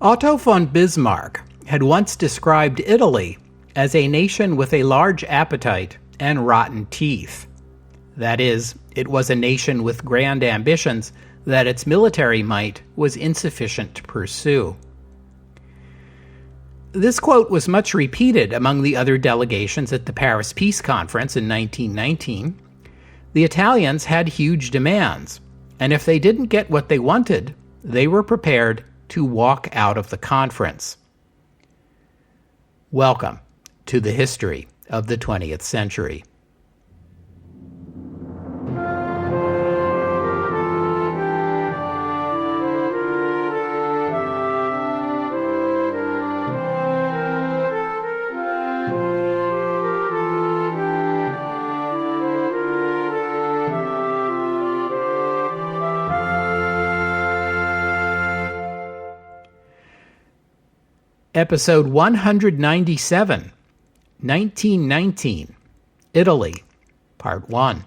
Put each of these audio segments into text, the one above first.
Otto von Bismarck had once described Italy as a nation with a large appetite and rotten teeth. That is, it was a nation with grand ambitions that its military might was insufficient to pursue. This quote was much repeated among the other delegations at the Paris Peace Conference in 1919. The Italians had huge demands, and if they didn't get what they wanted, they were prepared to walk out of the conference. Welcome to the history of the 20th century. Episode 197, 1919, Italy, Part 1.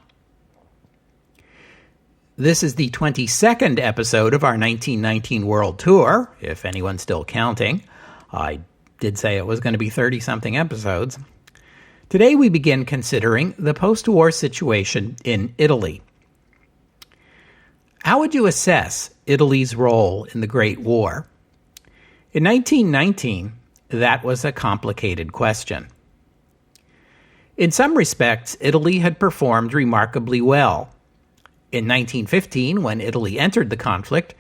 This is the 22nd episode of our 1919 World Tour, if anyone's still counting. I did say it was going to be 30-something episodes. Today we begin considering the post-war situation in Italy. How would you assess Italy's role in the Great War? In 1919, that was a complicated question. In some respects, Italy had performed remarkably well. In 1915, when Italy entered the conflict,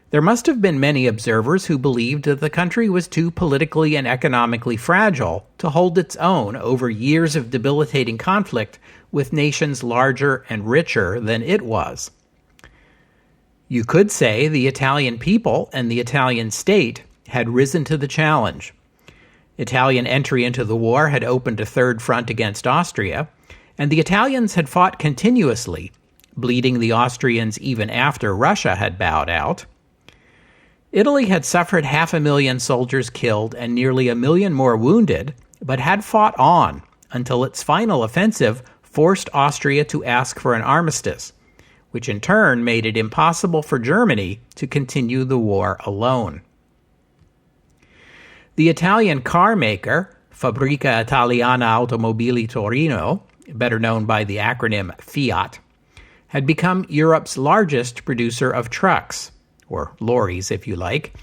there must have been many observers who believed that the country was too politically and economically fragile to hold its own over years of debilitating conflict with nations larger and richer than it was. You could say the Italian people and the Italian state had risen to the challenge. Italian entry into the war had opened a third front against Austria, and the Italians had fought continuously, bleeding the Austrians even after Russia had bowed out. Italy had suffered 500,000 soldiers killed and nearly 1 million more wounded, but had fought on until its final offensive forced Austria to ask for an armistice, which in turn made it impossible for Germany to continue the war alone. The Italian car maker, Fabbrica Italiana Automobili Torino, better known by the acronym Fiat, had become Europe's largest producer of trucks, or lorries if you like.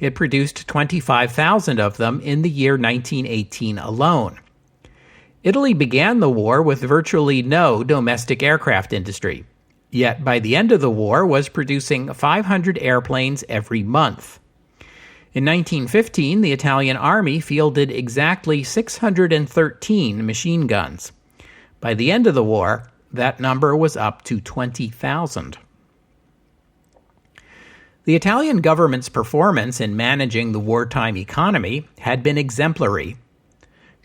It produced 25,000 of them in the year 1918 alone. Italy began the war with virtually no domestic aircraft industry, yet by the end of the war was producing 500 airplanes every month. In 1915, the Italian army fielded exactly 613 machine guns. By the end of the war, that number was up to 20,000. The Italian government's performance in managing the wartime economy had been exemplary.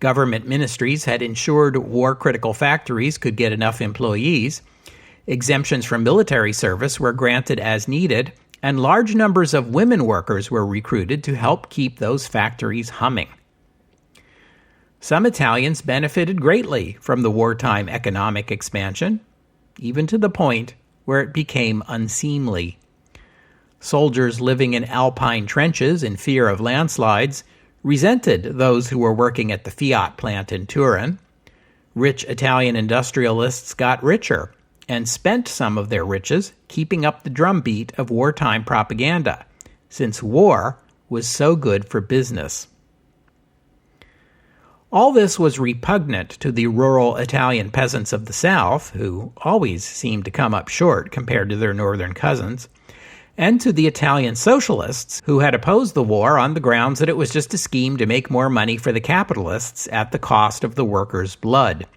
Government ministries had ensured war-critical factories could get enough employees, exemptions from military service were granted as needed, and large numbers of women workers were recruited to help keep those factories humming. Some Italians benefited greatly from the wartime economic expansion, even to the point where it became unseemly. Soldiers living in alpine trenches in fear of landslides resented those who were working at the Fiat plant in Turin. Rich Italian industrialists got richer and spent some of their riches keeping up the drumbeat of wartime propaganda, since war was so good for business. All this was repugnant to the rural Italian peasants of the South, who always seemed to come up short compared to their northern cousins, and to the Italian socialists, who had opposed the war on the grounds that it was just a scheme to make more money for the capitalists at the cost of the workers' blood.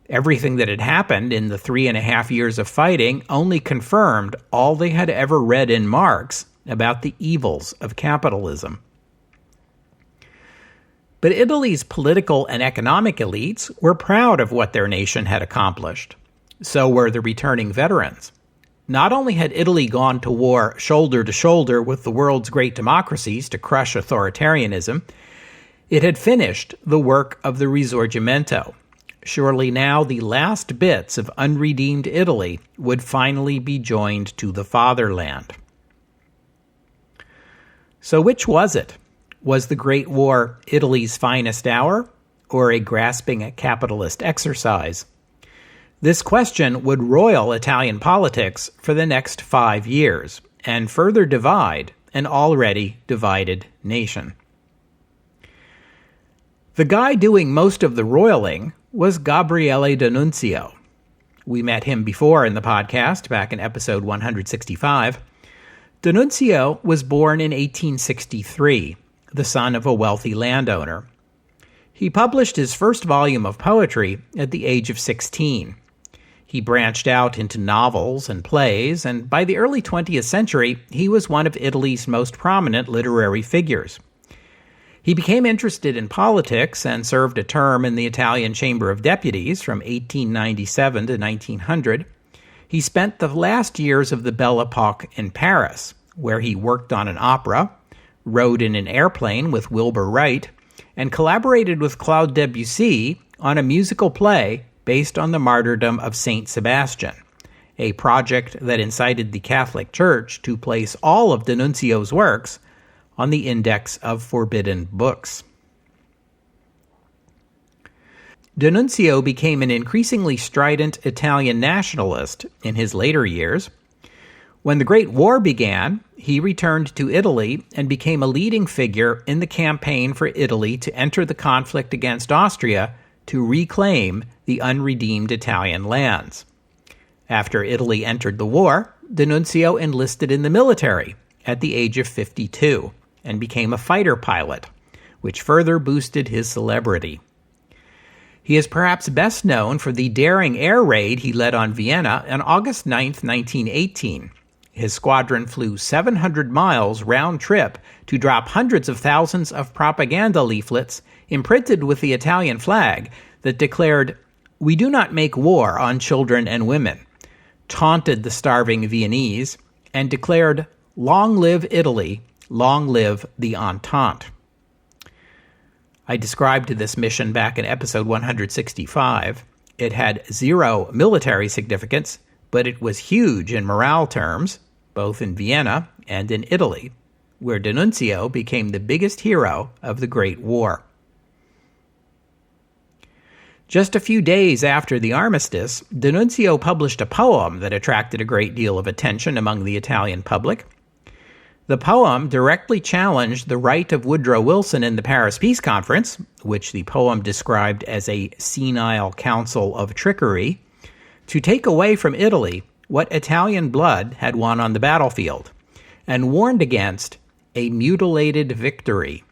Everything that had happened in the 3.5 years of fighting only confirmed all they had ever read in Marx about the evils of capitalism. But Italy's political and economic elites were proud of what their nation had accomplished. So were the returning veterans. Not only had Italy gone to war shoulder to shoulder with the world's great democracies to crush authoritarianism, it had finished the work of the Risorgimento. Surely now the last bits of unredeemed Italy would finally be joined to the fatherland. So which was it? Was the Great War Italy's finest hour, or a grasping capitalist exercise? This question would roil Italian politics for the next 5 years and further divide an already divided nation. The guy doing most of the roiling was Gabriele D'Annunzio. We met him before in the podcast, back in episode 165. D'Annunzio was born in 1863, the son of a wealthy landowner. He published his first volume of poetry at the age of 16. He branched out into novels and plays, and by the early 20th century, he was one of Italy's most prominent literary figures. He became interested in politics and served a term in the Italian Chamber of Deputies from 1897 to 1900. He spent the last years of the Belle Epoque in Paris, where he worked on an opera, rode in an airplane with Wilbur Wright, and collaborated with Claude Debussy on a musical play based on the martyrdom of Saint Sebastian, a project that incited the Catholic Church to place all of D'Annunzio's works on the Index of Forbidden Books. D'Annunzio became an increasingly strident Italian nationalist in his later years. When the Great War began, he returned to Italy and became a leading figure in the campaign for Italy to enter the conflict against Austria to reclaim the unredeemed Italian lands. After Italy entered the war, D'Annunzio enlisted in the military at the age of 52 and became a fighter pilot, which further boosted his celebrity. He is perhaps best known for the daring air raid he led on Vienna on August 9, 1918. His squadron flew 700 miles round trip to drop hundreds of thousands of propaganda leaflets imprinted with the Italian flag that declared, "We do not make war on children and women," taunted the starving Viennese, and declared, "Long live Italy, long live the Entente." I described this mission back in episode 165. It had zero military significance, but it was huge in morale terms, both in Vienna and in Italy, where D'Annunzio became the biggest hero of the Great War. Just a few days after the armistice, D'Annunzio published a poem that attracted a great deal of attention among the Italian public. The poem directly challenged the right of Woodrow Wilson in the Paris Peace Conference, which the poem described as a senile council of trickery, to take away from Italy what Italian blood had won on the battlefield, and warned against a mutilated victory.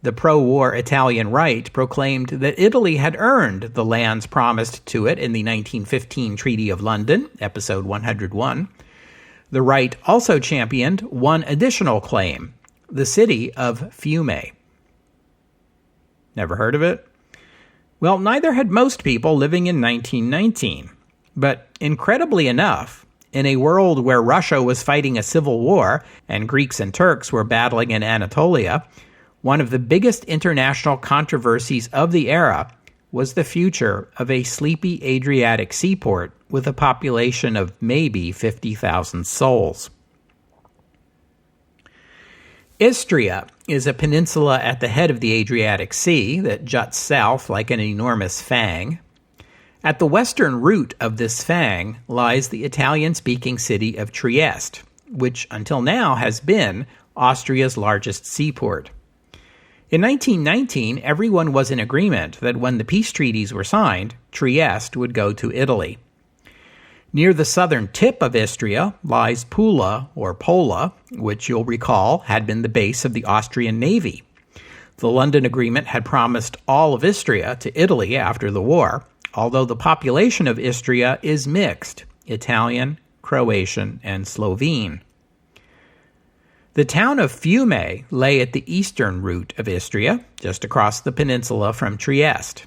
The pro-war Italian right proclaimed that Italy had earned the lands promised to it in the 1915 Treaty of London, episode 101. The right also championed one additional claim, the city of Fiume. Never heard of it? Well, neither had most people living in 1919. But incredibly enough, in a world where Russia was fighting a civil war and Greeks and Turks were battling in Anatolia, one of the biggest international controversies of the era was the future of a sleepy Adriatic seaport with a population of maybe 50,000 souls. Istria is a peninsula at the head of the Adriatic Sea that juts south like an enormous fang. At the western root of this fang lies the Italian-speaking city of Trieste, which until now has been Austria's largest seaport. In 1919, everyone was in agreement that when the peace treaties were signed, Trieste would go to Italy. Near the southern tip of Istria lies Pula, or Pola, which you'll recall had been the base of the Austrian Navy. The London Agreement had promised all of Istria to Italy after the war, although the population of Istria is mixed, Italian, Croatian, and Slovene. The town of Fiume lay at the eastern root of Istria, just across the peninsula from Trieste.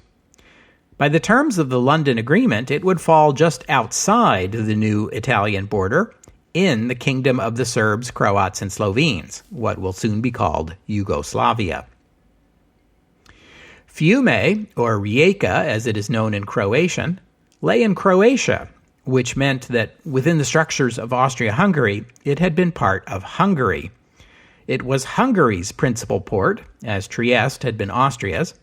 By the terms of the London Agreement, it would fall just outside the new Italian border, in the kingdom of the Serbs, Croats, and Slovenes, what will soon be called Yugoslavia. Fiume, or Rijeka as it is known in Croatian, lay in Croatia, which meant that within the structures of Austria-Hungary, it had been part of Hungary. It was Hungary's principal port, as Trieste had been Austria's.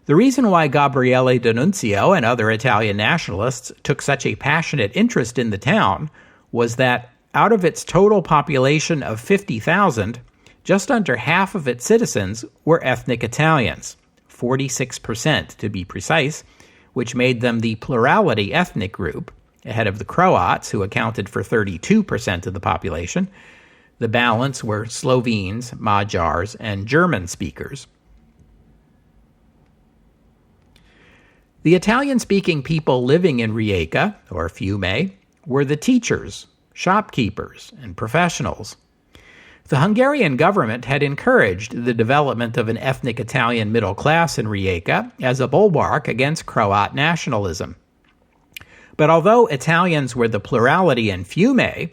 The reason why Gabriele D'Annunzio and other Italian nationalists took such a passionate interest in the town was that out of its total population of 50,000, just under half of its citizens were ethnic Italians, 46% to be precise, which made them the plurality ethnic group, ahead of the Croats, who accounted for 32% of the population. The balance were Slovenes, Magyars, and German speakers. The Italian-speaking people living in Rijeka, or Fiume, were the teachers, shopkeepers, and professionals. The Hungarian government had encouraged the development of an ethnic Italian middle class in Rijeka as a bulwark against Croat nationalism. But although Italians were the plurality in Fiume,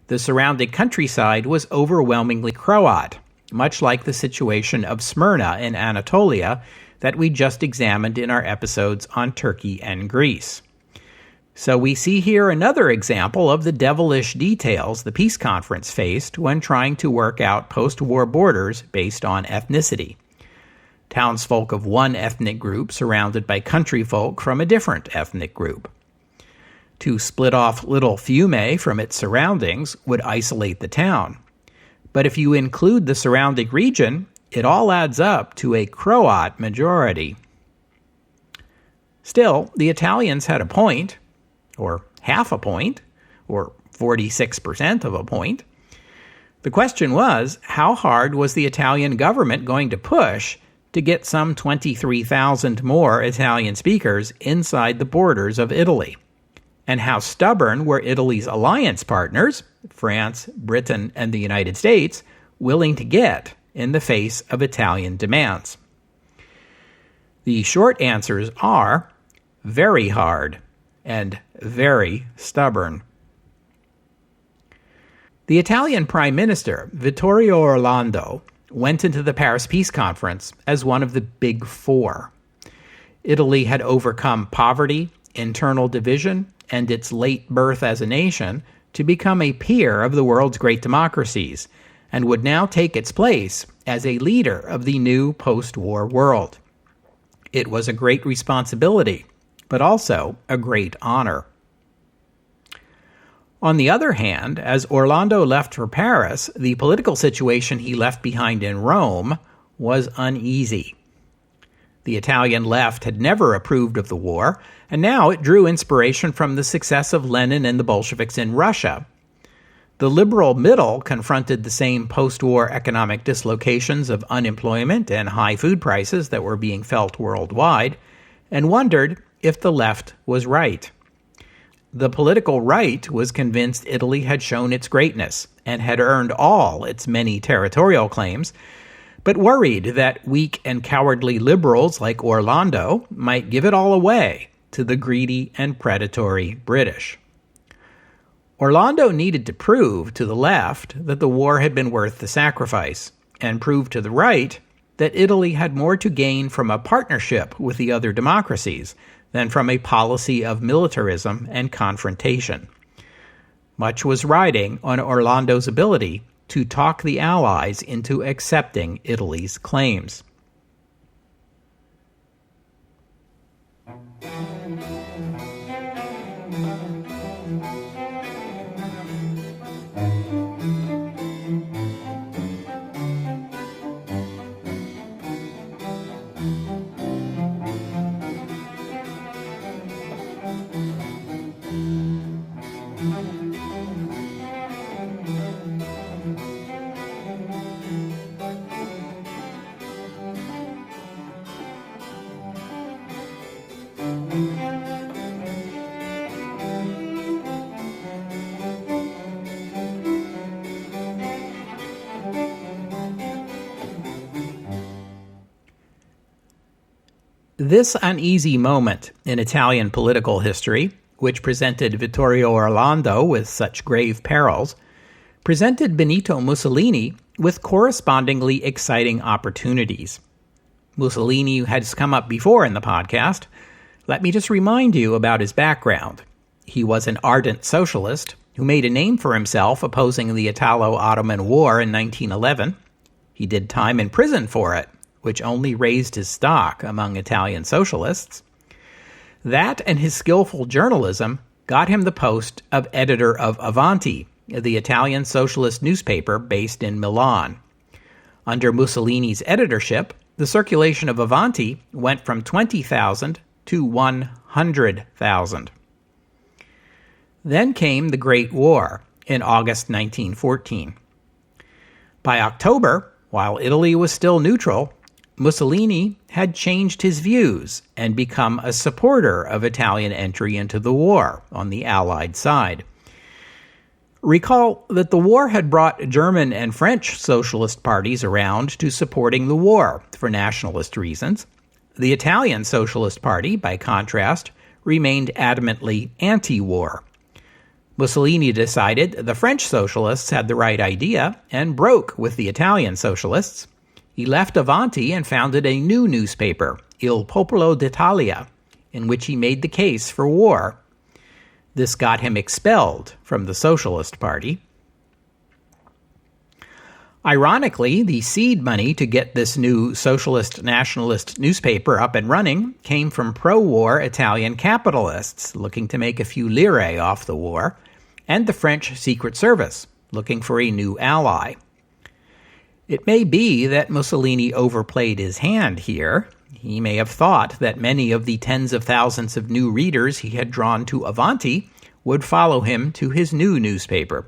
the surrounding countryside was overwhelmingly Croat, much like the situation of Smyrna in Anatolia that we just examined in our episodes on Turkey and Greece. So we see here another example of the devilish details the peace conference faced when trying to work out post-war borders based on ethnicity. Townsfolk of one ethnic group surrounded by country folk from a different ethnic group. To split off Little Fiume from its surroundings would isolate the town. But if you include the surrounding region, it all adds up to a Croat majority. Still, the Italians had a point, or half a point, or 46% of a point. The question was, how hard was the Italian government going to push to get some 23,000 more Italian speakers inside the borders of Italy? And how stubborn were Italy's alliance partners, France, Britain, and the United States, willing to get in the face of Italian demands? The short answers are very hard and very stubborn. The Italian Prime Minister, Vittorio Orlando, went into the Paris Peace Conference as one of the Big Four. Italy had overcome poverty, internal division, and its late birth as a nation to become a peer of the world's great democracies, and would now take its place as a leader of the new post-war world. It was a great responsibility, but also a great honor. On the other hand, as Orlando left for Paris, the political situation he left behind in Rome was uneasy. The Italian left had never approved of the war, and now it drew inspiration from the success of Lenin and the Bolsheviks in Russia. The liberal middle confronted the same post-war economic dislocations of unemployment and high food prices that were being felt worldwide, and wondered if the left was right. The political right was convinced Italy had shown its greatness and had earned all its many territorial claims, but worried that weak and cowardly liberals like Orlando might give it all away to the greedy and predatory British. Orlando needed to prove to the left that the war had been worth the sacrifice, and prove to the right that Italy had more to gain from a partnership with the other democracies than from a policy of militarism and confrontation. Much was riding on Orlando's ability to talk the Allies into accepting Italy's claims. This uneasy moment in Italian political history, which presented Vittorio Orlando with such grave perils, presented Benito Mussolini with correspondingly exciting opportunities. Mussolini has come up before in the podcast. Let me just remind you about his background. He was an ardent socialist, who made a name for himself opposing the Italo-Ottoman War in 1911. He did time in prison for it, which only raised his stock among Italian socialists. That and his skillful journalism got him the post of editor of Avanti, the Italian socialist newspaper based in Milan. Under Mussolini's editorship, the circulation of Avanti went from 20,000 to 100,000. Then came the Great War in August 1914. By October, while Italy was still neutral, Mussolini had changed his views and become a supporter of Italian entry into the war on the Allied side. Recall that the war had brought German and French socialist parties around to supporting the war for nationalist reasons. The Italian Socialist Party, by contrast, remained adamantly anti-war. Mussolini decided the French socialists had the right idea and broke with the Italian socialists. He left Avanti and founded a new newspaper, Il Popolo d'Italia, in which he made the case for war. This got him expelled from the Socialist Party. Ironically, the seed money to get this new socialist nationalist newspaper up and running came from pro-war Italian capitalists looking to make a few lire off the war, and the French Secret Service looking for a new ally. It may be that Mussolini overplayed his hand here. He may have thought that many of the tens of thousands of new readers he had drawn to Avanti would follow him to his new newspaper.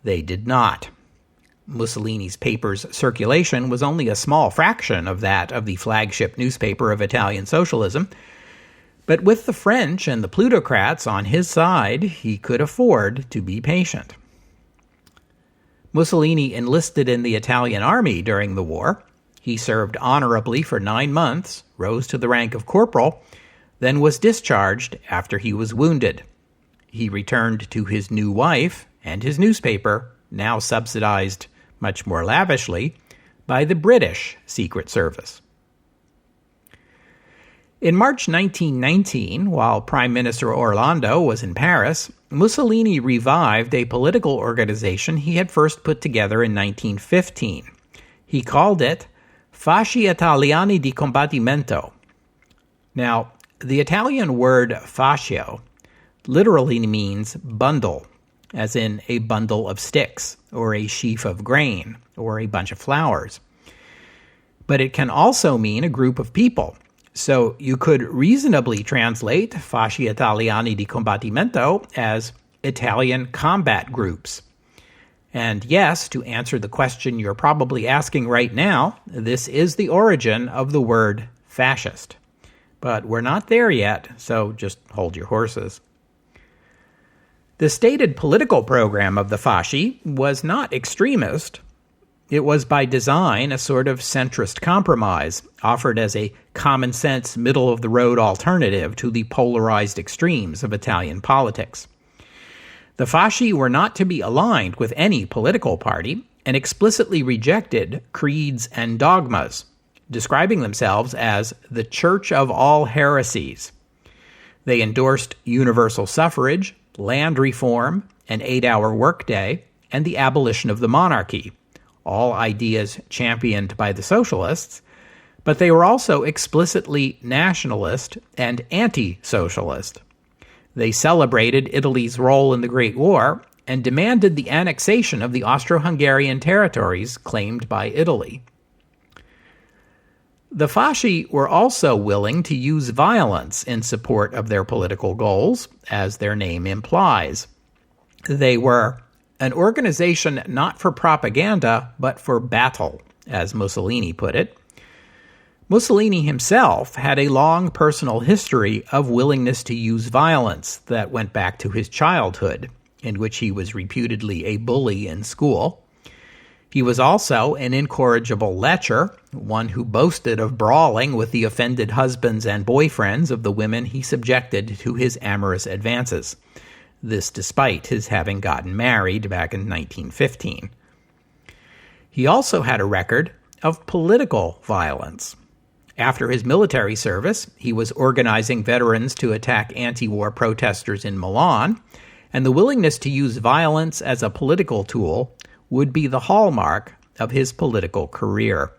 They did not. Mussolini's paper's circulation was only a small fraction of that of the flagship newspaper of Italian socialism, but with the French and the plutocrats on his side, he could afford to be patient. Mussolini enlisted in the Italian army during the war. He served honorably for 9 months, rose to the rank of corporal, then was discharged after he was wounded. He returned to his new wife and his newspaper, now subsidized much more lavishly by the British Secret Service. In March 1919, while Prime Minister Orlando was in Paris, Mussolini revived a political organization he had first put together in 1915. He called it Fasci Italiani di Combattimento. Now, the Italian word fascio literally means bundle, as in a bundle of sticks, or a sheaf of grain, or a bunch of flowers. But it can also mean a group of people. So you could reasonably translate Fasci Italiani di Combattimento as Italian combat groups. And yes, to answer the question you're probably asking right now, this is the origin of the word fascist. But we're not there yet, so just hold your horses. The stated political program of the Fasci was not extremist. It was by design a sort of centrist compromise, offered as a common-sense, middle-of-the-road alternative to the polarized extremes of Italian politics. The Fasci were not to be aligned with any political party and explicitly rejected creeds and dogmas, describing themselves as the Church of all heresies. They endorsed universal suffrage, land reform, an 8-hour workday, and the abolition of the monarchy, all ideas championed by the socialists, but they were also explicitly nationalist and anti-socialist. They celebrated Italy's role in the Great War and demanded the annexation of the Austro-Hungarian territories claimed by Italy. The Fasci were also willing to use violence in support of their political goals, as their name implies. They were an organization not for propaganda, but for battle, as Mussolini put it. Mussolini himself had a long personal history of willingness to use violence that went back to his childhood, in which he was reputedly a bully in school. He was also an incorrigible lecher, one who boasted of brawling with the offended husbands and boyfriends of the women he subjected to his amorous advances. This despite his having gotten married back in 1915. He also had a record of political violence. After his military service, he was organizing veterans to attack anti-war protesters in Milan, and the willingness to use violence as a political tool would be the hallmark of his political career.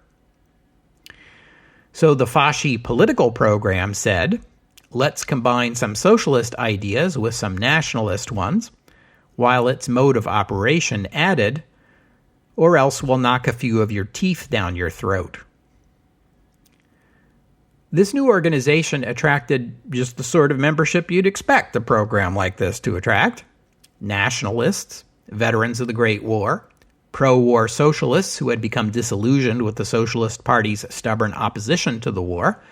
So the Fasci political program said, let's combine some socialist ideas with some nationalist ones, while its mode of operation added, or else we'll knock a few of your teeth down your throat. This new organization attracted just the sort of membership you'd expect a program like this to attract: nationalists, veterans of the Great War, pro-war socialists who had become disillusioned with the Socialist Party's stubborn opposition to the war,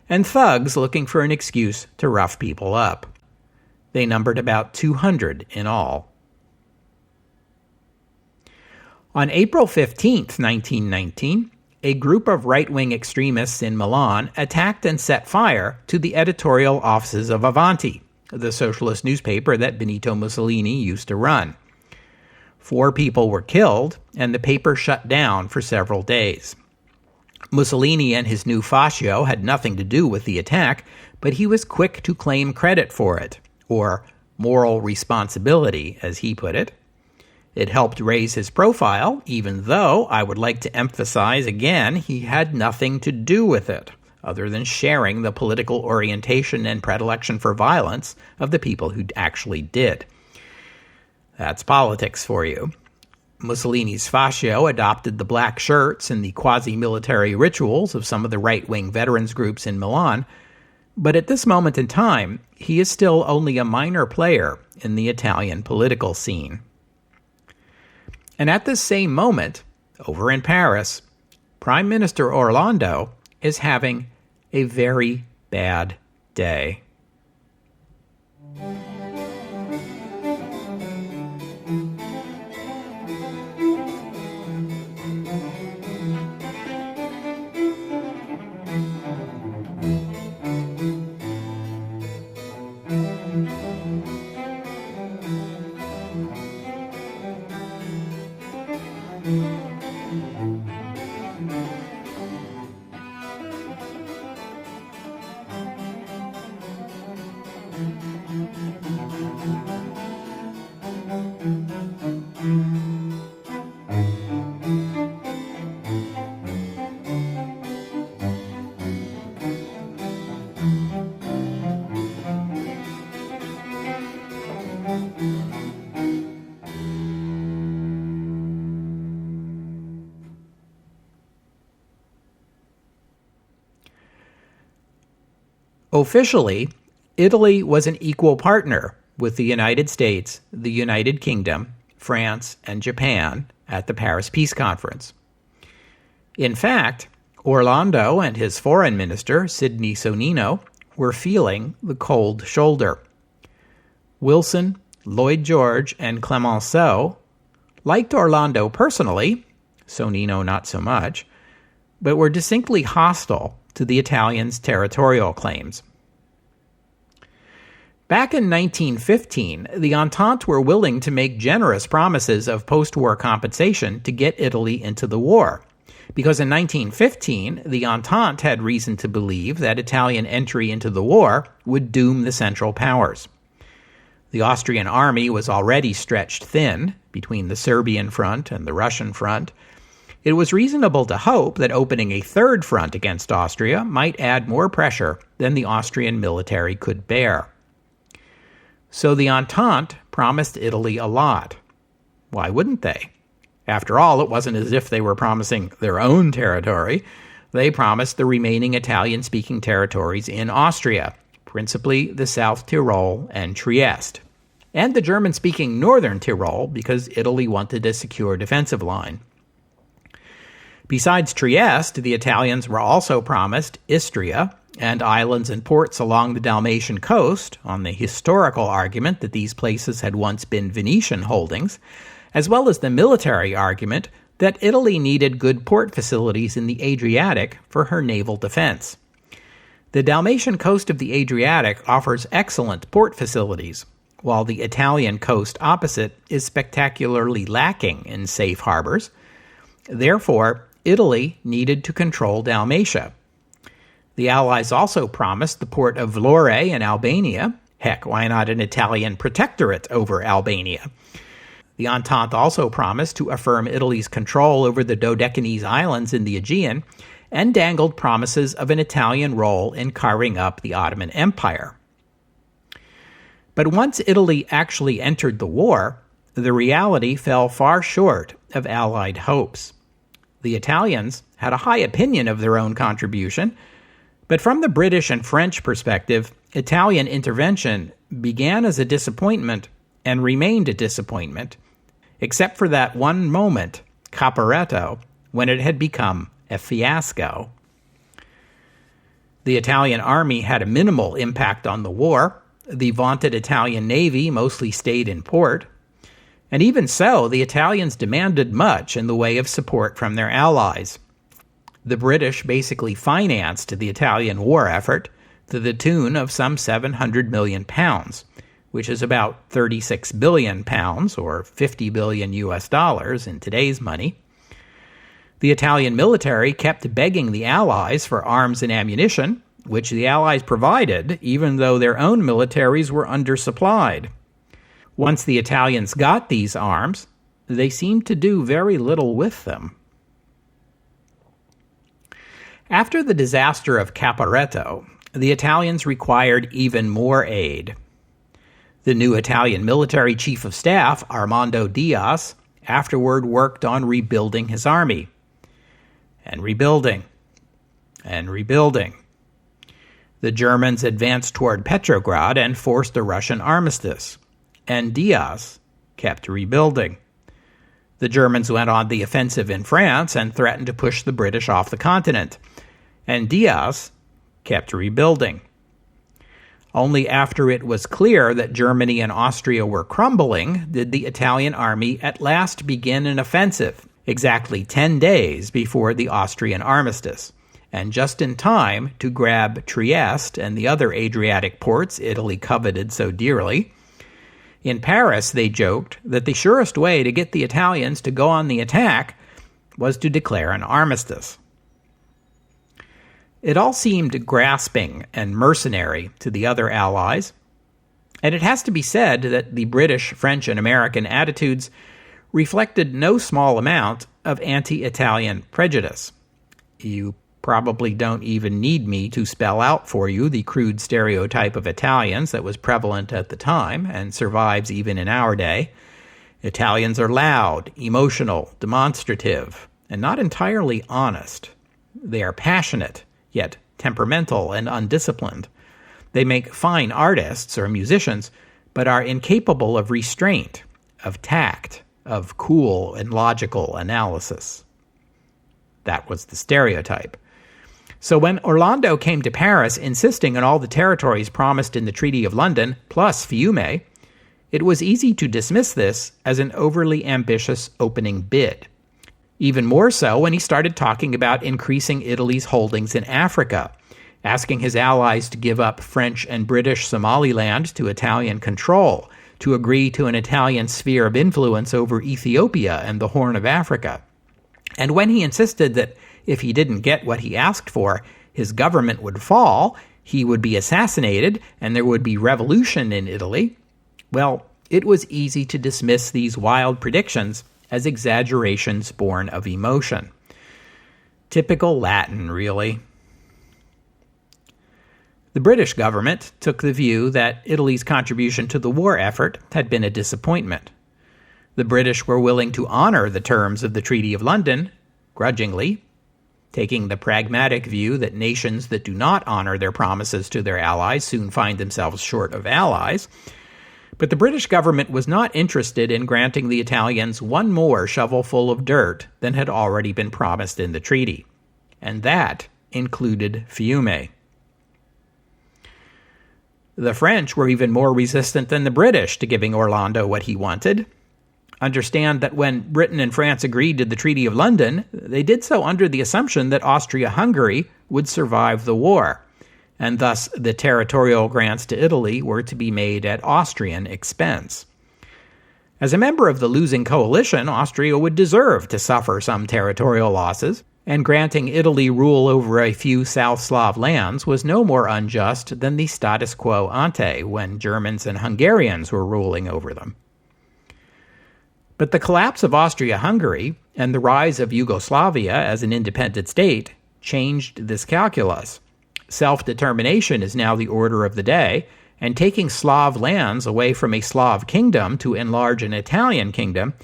and thugs looking for an excuse to rough people up. They numbered about 200 in all. On April 15, 1919, a group of right-wing extremists in Milan attacked and set fire to the editorial offices of Avanti, the socialist newspaper that Benito Mussolini used to run. 4 people were killed, and the paper shut down for several days. Mussolini and his new fascio had nothing to do with the attack, but he was quick to claim credit for it, or moral responsibility, as he put it. It helped raise his profile, even though, I would like to emphasize again, he had nothing to do with it, other than sharing the political orientation and predilection for violence of the people who actually did. That's politics for you. Mussolini's fascio adopted the black shirts and the quasi-military rituals of some of the right-wing veterans groups in Milan, but at this moment in time, he is still only a minor player in the Italian political scene. And at this same moment, over in Paris, Prime Minister Orlando is having a very bad day. Officially, Italy was an equal partner with the United States, the United Kingdom, France, and Japan at the Paris Peace Conference. In fact, Orlando and his foreign minister, Sidney Sonino, were feeling the cold shoulder. Wilson, Lloyd George, and Clemenceau liked Orlando personally, Sonino not so much, but were distinctly hostile to the Italians' territorial claims. Back in 1915, the Entente were willing to make generous promises of post-war compensation to get Italy into the war, because in 1915, the Entente had reason to believe that Italian entry into the war would doom the Central Powers. The Austrian army was already stretched thin between the Serbian front and the Russian front. It was reasonable to hope that opening a third front against Austria might add more pressure than the Austrian military could bear. So the Entente promised Italy a lot. Why wouldn't they? After all, it wasn't as if they were promising their own territory. They promised the remaining Italian-speaking territories in Austria, principally the South Tyrol and Trieste, and the German-speaking Northern Tyrol because Italy wanted a secure defensive line. Besides Trieste, the Italians were also promised Istria and islands and ports along the Dalmatian coast on the historical argument that these places had once been Venetian holdings, as well as the military argument that Italy needed good port facilities in the Adriatic for her naval defense. The Dalmatian coast of the Adriatic offers excellent port facilities, while the Italian coast opposite is spectacularly lacking in safe harbors. Therefore, Italy needed to control Dalmatia. The Allies also promised the port of Vlore in Albania, Heck, why not an Italian protectorate over Albania? The Entente also promised to affirm Italy's control over the Dodecanese islands in the Aegean and dangled promises of an Italian role in carving up the Ottoman Empire. But once Italy actually entered the war, the reality fell far short of Allied hopes. The Italians had a high opinion of their own contribution, but from the British and French perspective, Italian intervention began as a disappointment and remained a disappointment, except for that one moment, Caporetto, when it had become a fiasco. The Italian army had a minimal impact on the war. The vaunted Italian navy mostly stayed in port. And even so, the Italians demanded much in the way of support from their allies. The British basically financed the Italian war effort to the tune of some £700 million, which is about 36 billion pounds or 50 billion US dollars in today's money. The Italian military kept begging the Allies for arms and ammunition, which the Allies provided, even though their own militaries were undersupplied. Once the Italians got these arms, they seemed to do very little with them. After the disaster of Caporetto, the Italians required even more aid. The new Italian military chief of staff, Armando Diaz, afterward worked on rebuilding his army. And rebuilding. And rebuilding. The Germans advanced toward Petrograd and forced a Russian armistice. And Diaz kept rebuilding. The Germans went on the offensive in France and threatened to push the British off the continent. And Diaz kept rebuilding. Only after it was clear that Germany and Austria were crumbling did the Italian army at last begin an offensive, exactly 10 days before the Austrian armistice, and just in time to grab Trieste and the other Adriatic ports Italy coveted so dearly. In Paris, they joked that the surest way to get the Italians to go on the attack was to declare an armistice. It all seemed grasping and mercenary to the other allies, and it has to be said that the British, French, and American attitudes reflected no small amount of anti-Italian prejudice. You probably don't even need me to spell out for you the crude stereotype of Italians that was prevalent at the time and survives even in our day. Italians are loud, emotional, demonstrative, and not entirely honest. They are passionate, yet temperamental and undisciplined. They make fine artists or musicians, but are incapable of restraint, of tact, of cool and logical analysis. That was the stereotype. So when Orlando came to Paris insisting on all the territories promised in the Treaty of London, plus Fiume, it was easy to dismiss this as an overly ambitious opening bid. Even more so when he started talking about increasing Italy's holdings in Africa, asking his allies to give up French and British Somaliland to Italian control, to agree to an Italian sphere of influence over Ethiopia and the Horn of Africa. And when he insisted that if he didn't get what he asked for, his government would fall, he would be assassinated, and there would be revolution in Italy, well, it was easy to dismiss these wild predictions as exaggerations born of emotion. Typical Latin, really. The British government took the view that Italy's contribution to the war effort had been a disappointment. The British were willing to honor the terms of the Treaty of London, grudgingly, taking the pragmatic view that nations that do not honor their promises to their allies soon find themselves short of allies. But the British government was not interested in granting the Italians one more shovelful of dirt than had already been promised in the treaty, and that included Fiume. The French were even more resistant than the British to giving Orlando what he wanted. Understand that when Britain and France agreed to the Treaty of London, they did so under the assumption that Austria-Hungary would survive the war, and thus the territorial grants to Italy were to be made at Austrian expense. As a member of the losing coalition, Austria would deserve to suffer some territorial losses, and granting Italy rule over a few South Slav lands was no more unjust than the status quo ante when Germans and Hungarians were ruling over them. But the collapse of Austria-Hungary and the rise of Yugoslavia as an independent state changed this calculus. Self-determination is now the order of the day, and taking Slav lands away from a Slav kingdom to enlarge an Italian kingdom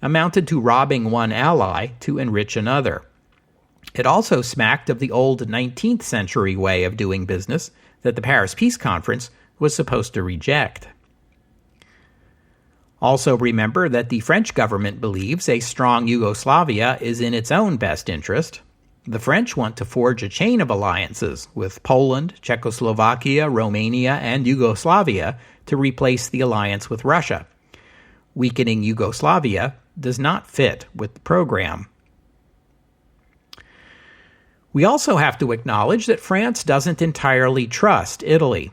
amounted to robbing one ally to enrich another. It also smacked of the old 19th century way of doing business that the Paris Peace Conference was supposed to reject. Also remember that the French government believes a strong Yugoslavia is in its own best interest. The French want to forge a chain of alliances with Poland, Czechoslovakia, Romania, and Yugoslavia to replace the alliance with Russia. Weakening Yugoslavia does not fit with the program. We also have to acknowledge that France doesn't entirely trust Italy.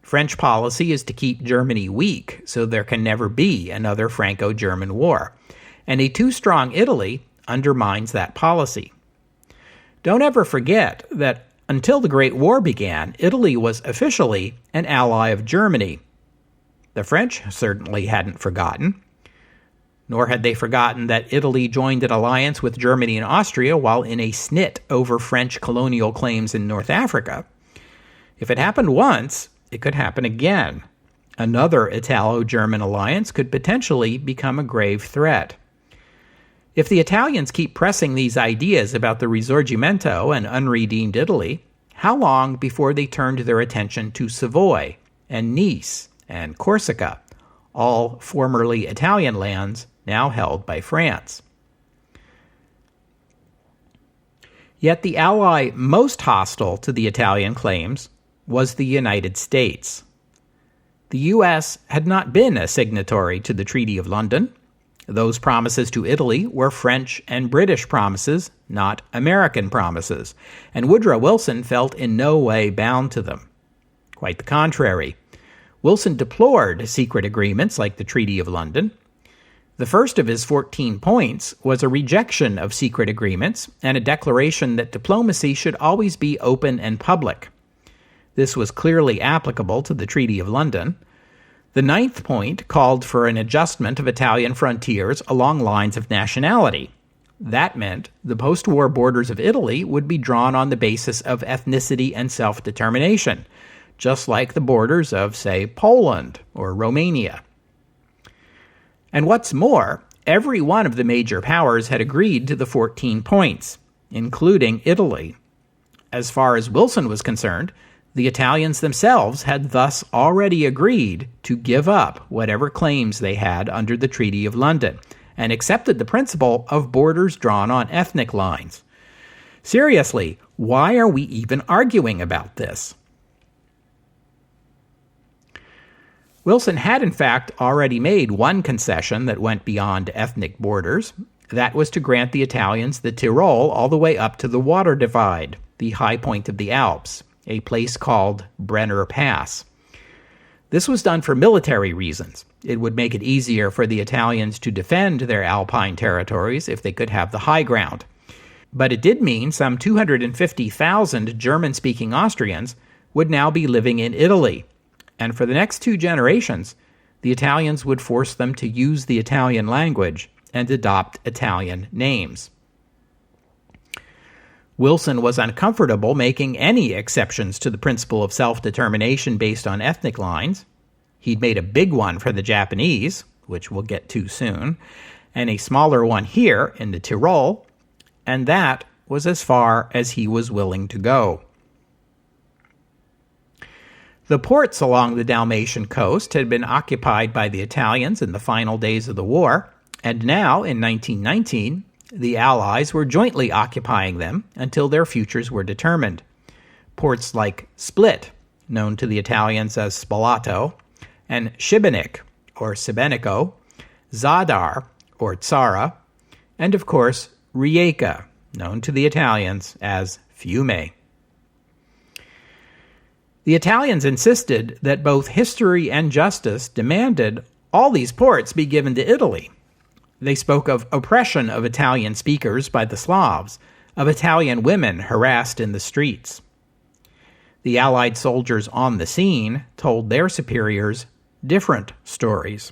French policy is to keep Germany weak so there can never be another Franco-German war, and a too strong Italy undermines that policy. Don't ever forget that until the Great War began, Italy was officially an ally of Germany. The French certainly hadn't forgotten, nor had they forgotten that Italy joined an alliance with Germany and Austria while in a snit over French colonial claims in North Africa. If it happened once, it could happen again. Another Italo-German alliance could potentially become a grave threat. If the Italians keep pressing these ideas about the Risorgimento and unredeemed Italy, how long before they turned their attention to Savoy and Nice and Corsica, all formerly Italian lands now held by France? Yet the ally most hostile to the Italian claims was the United States. The U.S. had not been a signatory to the Treaty of London. Those promises to Italy were French and British promises, not American promises, and Woodrow Wilson felt in no way bound to them. Quite the contrary. Wilson deplored secret agreements like the Treaty of London. The first of his 14 points was a rejection of secret agreements and a declaration that diplomacy should always be open and public. This was clearly applicable to the Treaty of London. The ninth point called for an adjustment of Italian frontiers along lines of nationality. That meant the post-war borders of Italy would be drawn on the basis of ethnicity and self-determination, just like the borders of, say, Poland or Romania. And what's more, every one of the major powers had agreed to the 14 points, including Italy. As far as Wilson was concerned, the Italians themselves had thus already agreed to give up whatever claims they had under the Treaty of London, and accepted the principle of borders drawn on ethnic lines. Seriously, why are we even arguing about this? Wilson had in fact already made one concession that went beyond ethnic borders. That was to grant the Italians the Tyrol all the way up to the Water Divide, the high point of the Alps, a place called Brenner Pass. This was done for military reasons. It would make it easier for the Italians to defend their Alpine territories if they could have the high ground. But it did mean some 250,000 German-speaking Austrians would now be living in Italy, and for the next 2 generations, the Italians would force them to use the Italian language and adopt Italian names. Wilson was uncomfortable making any exceptions to the principle of self-determination based on ethnic lines. He'd made a big one for the Japanese, which we'll get to soon, and a smaller one here in the Tyrol, and that was as far as he was willing to go. The ports along the Dalmatian coast had been occupied by the Italians in the final days of the war, and now, in 1919, the Allies were jointly occupying them until their futures were determined. Ports like Split, known to the Italians as Spalato, and Šibenik, or Sibenico, Zadar, or Zara, and of course, Rijeka, known to the Italians as Fiume. The Italians insisted that both history and justice demanded all these ports be given to Italy. They spoke of oppression of Italian speakers by the Slavs, of Italian women harassed in the streets. The Allied soldiers on the scene told their superiors different stories.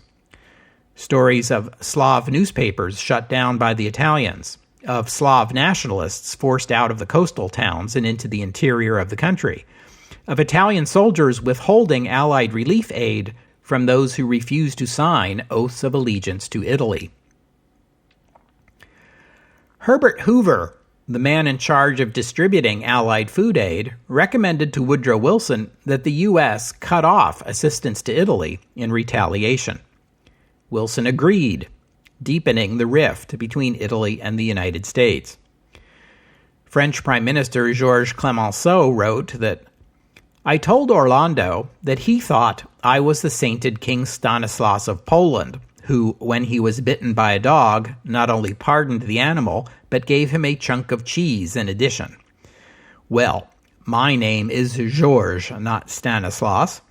Stories of Slav newspapers shut down by the Italians, of Slav nationalists forced out of the coastal towns and into the interior of the country, of Italian soldiers withholding Allied relief aid from those who refused to sign oaths of allegiance to Italy. Herbert Hoover, the man in charge of distributing Allied food aid, recommended to Woodrow Wilson that the U.S. cut off assistance to Italy in retaliation. Wilson agreed, deepening the rift between Italy and the United States. French Prime Minister Georges Clemenceau wrote that, "I told Orlando that he thought I was the sainted King Stanislaus of Poland, who, when he was bitten by a dog, not only pardoned the animal, but gave him a chunk of cheese in addition. Well, my name is Georges, not Stanislaus.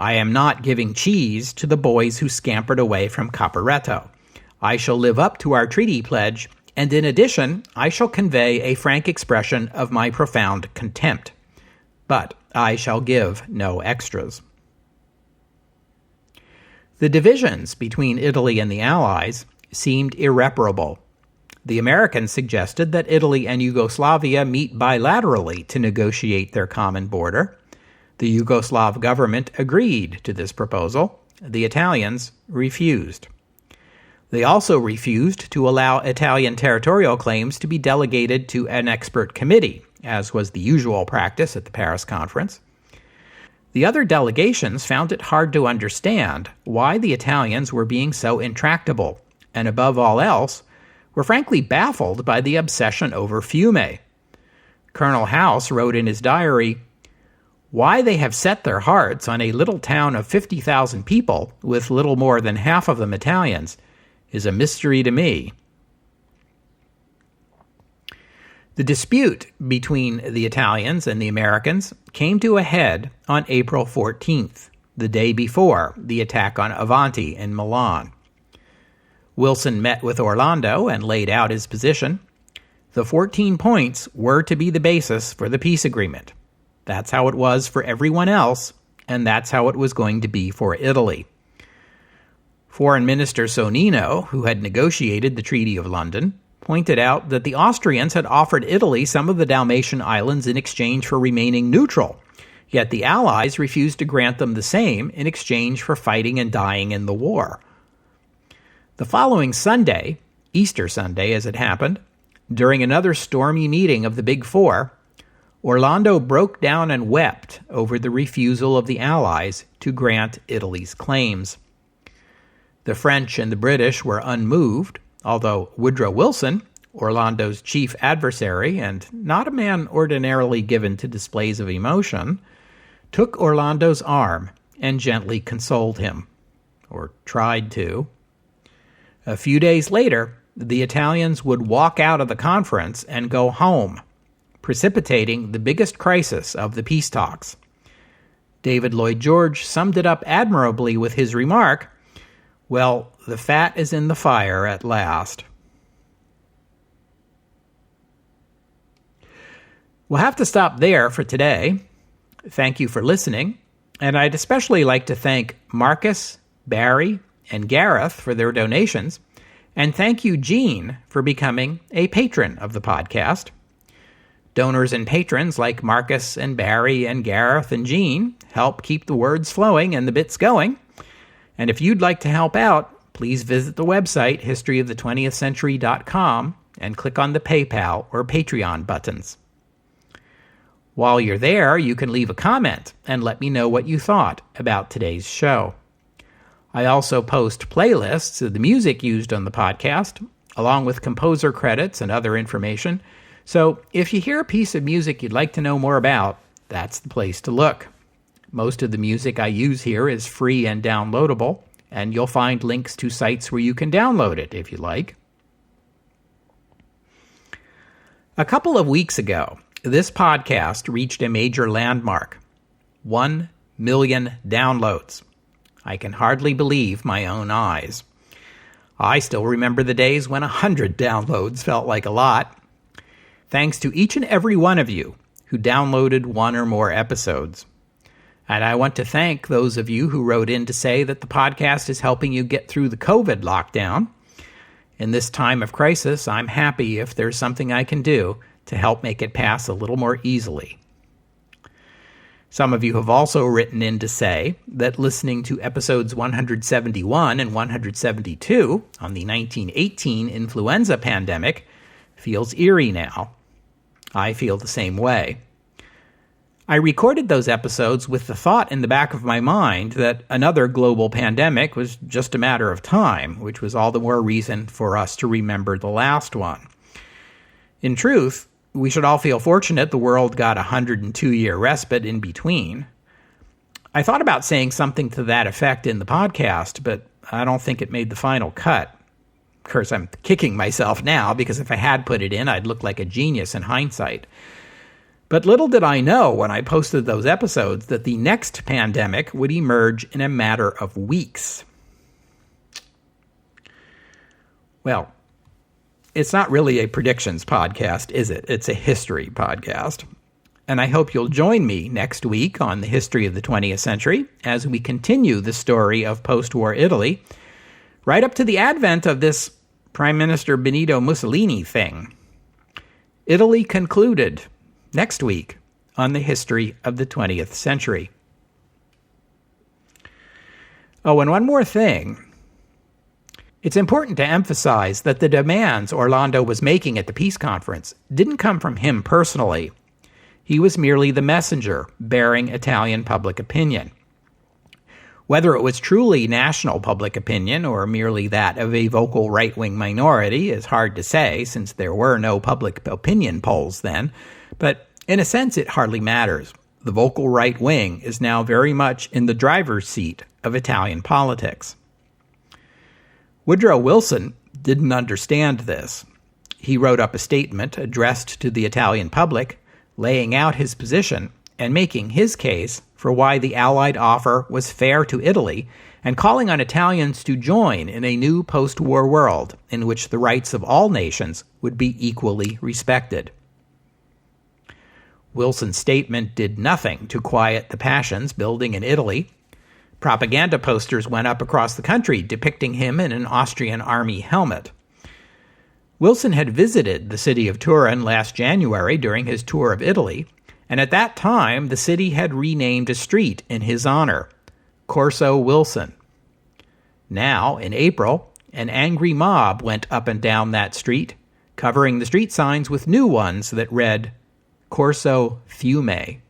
I am not giving cheese to the boys who scampered away from Caporetto. I shall live up to our treaty pledge, and in addition, I shall convey a frank expression of my profound contempt. But I shall give no extras." The divisions between Italy and the Allies seemed irreparable. The Americans suggested that Italy and Yugoslavia meet bilaterally to negotiate their common border. The Yugoslav government agreed to this proposal. The Italians refused. They also refused to allow Italian territorial claims to be delegated to an expert committee, as was the usual practice at the Paris Conference. The other delegations found it hard to understand why the Italians were being so intractable, and above all else, were frankly baffled by the obsession over Fiume. Colonel House wrote in his diary, "Why they have set their hearts on a little town of 50,000 people, with little more than half of them Italians, is a mystery to me." The dispute between the Italians and the Americans came to a head on April 14th, the day before the attack on Avanti in Milan. Wilson met with Orlando and laid out his position. The 14 points were to be the basis for the peace agreement. That's how it was for everyone else, and that's how it was going to be for Italy. Foreign Minister Sonnino, who had negotiated the Treaty of London, pointed out that the Austrians had offered Italy some of the Dalmatian islands in exchange for remaining neutral, yet the Allies refused to grant them the same in exchange for fighting and dying in the war. The following Sunday, Easter Sunday as it happened, during another stormy meeting of the Big Four, Orlando broke down and wept over the refusal of the Allies to grant Italy's claims. The French and the British were unmoved, although Woodrow Wilson, Orlando's chief adversary and not a man ordinarily given to displays of emotion, took Orlando's arm and gently consoled him, or tried to. A few days later, the Italians would walk out of the conference and go home, precipitating the biggest crisis of the peace talks. David Lloyd George summed it up admirably with his remark, "Well, the fat is in the fire at last." We'll have to stop there for today. Thank you for listening, and I'd especially like to thank Marcus, Barry, and Gareth for their donations, and thank you, Gene, for becoming a patron of the podcast. Donors and patrons like Marcus and Barry and Gareth and Gene help keep the words flowing and the bits going. And if you'd like to help out, please visit the website historyofthe20thcentury.com and click on the PayPal or Patreon buttons. While you're there, you can leave a comment and let me know what you thought about today's show. I also post playlists of the music used on the podcast, along with composer credits and other information. So if you hear a piece of music you'd like to know more about, that's the place to look. Most of the music I use here is free and downloadable, and you'll find links to sites where you can download it if you like. A couple of weeks ago, this podcast reached a major landmark: 1 million downloads. I can hardly believe my own eyes. I still remember the days when 100 downloads felt like a lot. Thanks to each and every one of you who downloaded one or more episodes. And I want to thank those of you who wrote in to say that the podcast is helping you get through the COVID lockdown. In this time of crisis, I'm happy if there's something I can do to help make it pass a little more easily. Some of you have also written in to say that listening to episodes 171 and 172 on the 1918 influenza pandemic feels eerie now. I feel the same way. I recorded those episodes with the thought in the back of my mind that another global pandemic was just a matter of time, which was all the more reason for us to remember the last one. In truth, we should all feel fortunate the world got a 102-year respite in between. I thought about saying something to that effect in the podcast, but I don't think it made the final cut. Of course, I'm kicking myself now because if I had put it in, I'd look like a genius in hindsight. But little did I know when I posted those episodes that the next pandemic would emerge in a matter of weeks. Well, it's not really a predictions podcast, is it? It's a history podcast. And I hope you'll join me next week on the history of the 20th century as we continue the story of post-war Italy, right up to the advent of this Prime Minister Benito Mussolini thing. Italy concluded next week on the history of the 20th century. Oh, and one more thing. It's important to emphasize that the demands Orlando was making at the peace conference didn't come from him personally. He was merely the messenger bearing Italian public opinion. Whether it was truly national public opinion or merely that of a vocal right-wing minority is hard to say, since there were no public opinion polls then, but in a sense it hardly matters. The vocal right wing is now very much in the driver's seat of Italian politics. Woodrow Wilson didn't understand this. He wrote up a statement addressed to the Italian public, laying out his position and making his case for why the Allied offer was fair to Italy, and calling on Italians to join in a new post-war world in which the rights of all nations would be equally respected. Wilson's statement did nothing to quiet the passions building in Italy. Propaganda posters went up across the country depicting him in an Austrian army helmet. Wilson had visited the city of Turin last January during his tour of Italy, and at that time the city had renamed a street in his honor, Corso Wilson. Now, in April, an angry mob went up and down that street, covering the street signs with new ones that read, Corso Fiume.